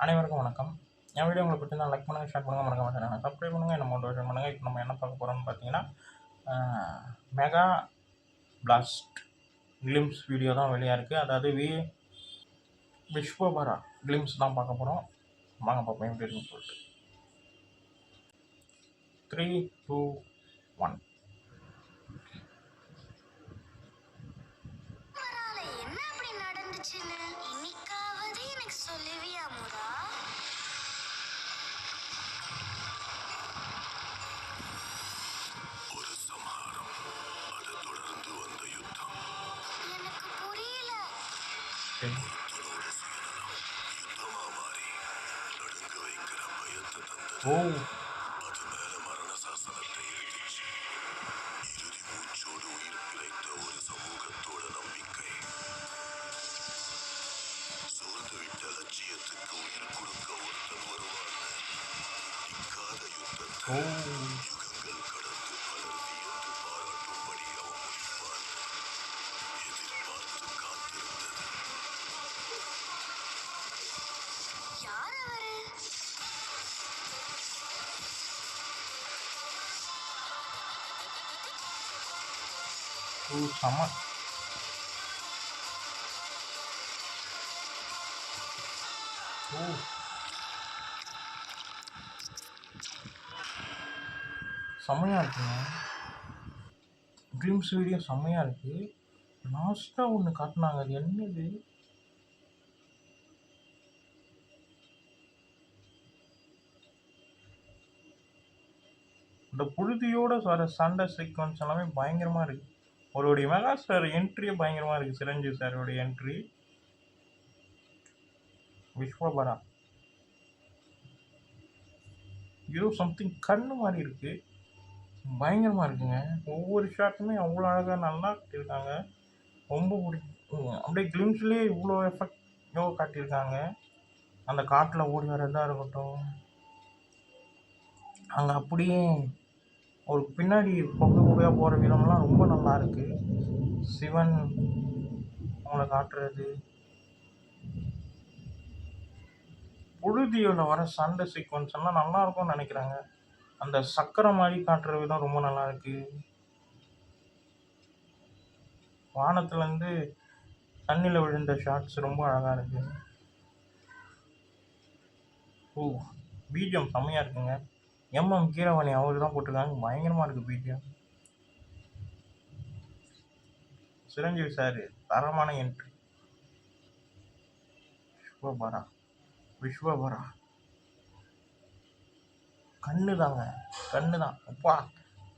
அனைவருக்கும் வணக்கம். என் வீடியோ உங்களுக்கு பிடிச்சிருந்தா லைக் பண்ணுங்கள், ஷேர் பண்ணுங்கள், மறக்காம சேனலை சப்ஸ்கிரைப் பண்ணுங்கள், என்ன மோட்டிவேஷன் பண்ணுங்கள். இப்போ நம்ம என்ன பார்க்க போகிறோம்னு பார்த்தீங்கன்னா, மெகா பிளாஸ்ட் கிளிம்ஸ் வீடியோ தான் வெளியாக இருக்குது. அதாவது விஸ்வபரா கிளிம்ஸ் தான் பார்க்க போகிறோம். வாங்க பார்ப்போம் எப்படி இருக்குன்னு சொல்லிட்டு. 3, 2, 1. என்ன அப்படி நடந்துச்சுன்னு இன்னைக்காவது எனக்கு சொல்லுவியா முரா? ஒரு சம்ஹாரம், அதை தொடர்ந்து வந்த யுத்தம். எனக்கு புரியல. ஒருத்தனோட சுயநலம் யுத்தமா மாறி நடுங்க வைக்கிற பயத்தை தந்தது. அது மேல மரண சாசனத்தை எழுதிச்சு. இறுதி மூச்சோடு உயிர் பிழைத்த ஒரு சமூகத்தோட நம்பிக்கை. சோர்ந்து விட்ட லட்சியத்துக்கு உயிர் கொடுக்க ஒருத்தன் வருவான்னு நிற்காத யுத்தத்தை யுகங்கள் கடந்து பலர் வியந்து பாராட்டும்படி அவன் முடிப்பான். எதிர்பார்த்து காத்திருந்தது. யார் அவரு? செம செம்மையாக இருக்குங்க. ட்ரீம்ஸ் வீடியோ செம்மையாக இருக்குது. லாஸ்ட்டாக ஒன்று காட்டினாங்க, அது என்னது? இந்த புழுதியோட வர சண்டை சீக்வன்ஸ் எல்லாமே பயங்கரமாக இருக்குது. அவருடைய மெகா ஸ்டார் என்ட்ரியே பயங்கரமாக இருக்குது. சிரஞ்சீவி சாரோடைய என்ட்ரி. விஸ்வபரா ஏதோ சம்திங் கண்ணு மாதிரி இருக்குது. பயங்கரமாக இருக்குங்க. ஒவ்வொரு ஷாட்டுமே அவ்வளோ அழகாக நல்லா காட்டியிருக்காங்க. ரொம்ப பிடிக்கும். அப்படியே கிளிம்ஸ்லேயே இவ்வளோ எஃபெக்டோ காட்டியிருக்காங்க. அந்த காட்டில் ஓடி வரதா இருக்கட்டும், அங்கே அப்படியே ஒரு பின்னாடி பொகை புகையாக போகிற விதம்லாம் ரொம்ப நல்லா இருக்குது. சிவன் அவங்கள காட்டுறது, புழுதியோட வர சண்டை சீக்வன்ஸ் எல்லாம் நல்லா இருக்கும்னு நினைக்கிறாங்க. அந்த சக்கரை மாதிரி காட்டுற விதம் ரொம்ப நல்லா இருக்கு. வானத்துலேருந்து தண்ணியில் விழுந்த ஷாட்ஸ் ரொம்ப அழகாக இருக்கு. பிஜிஎம் செம்மையாக இருக்குங்க. எம்எம் கீரவாணி அவர் தான் போட்டிருக்காங்க. பயங்கரமாக இருக்குது பிஜிஎம். சிரஞ்சீவி சார் தரமான என்ட்ரி. விஸ்வபரா கண்ணு தான். அப்பா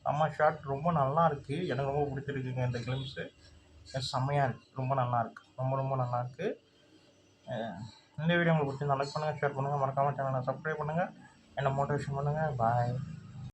செம்ம ஷாட், ரொம்ப நல்லா இருக்குது. எனக்கு ரொம்ப பிடிச்சிருக்குங்க இந்த கிளிம்ஸு. செம்மையாக இருக்குது, ரொம்ப நல்லா இருக்குது, ரொம்ப நல்லா இருக்குது. இந்த வீடியோ உங்களுக்கு பிடிச்சிருந்தா லைக் பண்ணுங்கள், ஷேர் பண்ணுங்கள், மறக்காமல் சேனலை சப்ஸ்கிரைப் பண்ணுங்கள், என்னை மோட்டிவேஷன் பண்ணுங்கள். பாய்.